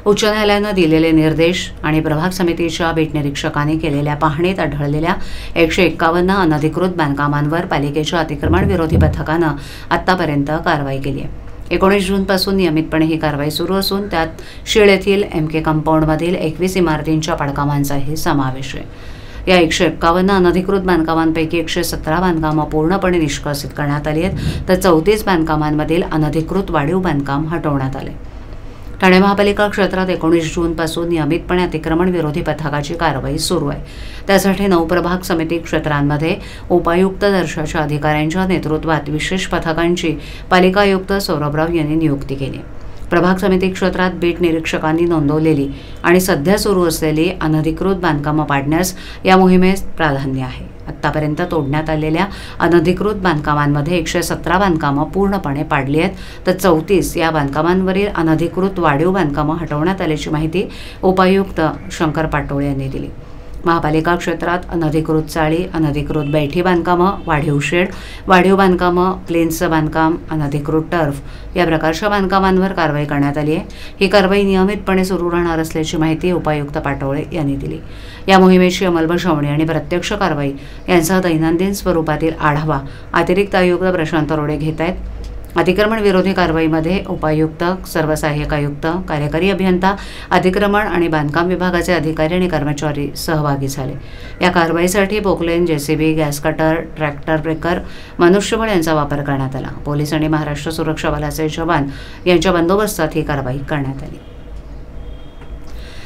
उच्च न्यायालयानं दिलेले निर्देश आणि प्रभाग समितीच्या बीट निरीक्षकांनी केलेल्या पाहणीत आढळलेल्या 151 अनधिकृत बांधकामांवर पालिकेच्या अतिक्रमण विरोधी पथकानं आतापर्यंत कारवाई केली आहे। 19 जूनपासून नियमितपणे ही कारवाई सुरू असून त्यात शीळ येथील MK कंपाऊंडमधील 21 इमारतींच्या पडकामांचाही समावेश आहे। या 151 अनधिकृत बांधकामांपैकी 117 बांधकामं पूर्णपणे निष्कासित करण्यात आली आहेत, तर 34 बांधकामांमधील अनधिकृत वाढीव बांधकाम हटवण्यात आले। ठाणे महापालिका क्षेत्रात 19 जूनपासून नियमितपणे अतिक्रमण विरोधी पथकाची कारवाई सुरू आहे। त्यासाठी 9 प्रभाग समिती क्षेत्रांमध्ये उपायुक्त दर्जाच्या अधिकाऱ्यांच्या नेतृत्वात विशेष पथकांची पालिका आयुक्त सौरभराव यांनी नियुक्ती केली। प्रभाग समिती क्षेत्रात बीट निरीक्षकांनी नोंदवलेली आणि सध्या सुरू असलेली अनधिकृत बांधकामं पाडण्यास या मोहिमेत प्राधान्य आहे। आतापर्यंत तोडण्यात आलेल्या अनधिकृत बांधकामांमध्ये 117 बांधकामं पूर्णपणे पाडली आहेत, तर 34 या बांधकामांवरील अनधिकृत वाढीव बांधकामं हटवण्यात आल्याची माहिती उपायुक्त शंकर पाटोळे यांनी दिली। महापालिका क्षेत्रात अनधिकृत चाळी, अनधिकृत बैठी बांधकामं, वाढीव शेड, वाढीव बांधकामं, प्लेन्सचं बांधकाम, अनधिकृत टर्फ या प्रकारच्या बांधकामांवर कारवाई करण्यात आली आहे। ही कारवाई नियमितपणे सुरू राहणार असल्याची माहिती उपायुक्त पाटोळे यांनी दिली। या मोहिमेची अंमलबजावणी आणि प्रत्यक्ष कारवाई यांचा दैनंदिन स्वरूपातील आढावा अतिरिक्त आयुक्त प्रशांत रोडे घेत आहेत। अतिक्रमण विरोधी कारवाईमध्ये उपायुक्त, सर्व सहाय्यक आयुक्त, कार्यकारी अभियंता, अतिक्रमण आणि बांधकाम विभागाचे अधिकारी आणि कर्मचारी सहभागी झाले। या कारवाईसाठी Poclain, JCB, gas cutter, tractor breaker, मनुष्यबळ यांचा वापर करण्यात आला। पोलीस आणि महाराष्ट्र सुरक्षा बलाचे जवान यांच्या बंदोबस्तात ही कारवाई करण्यात आली।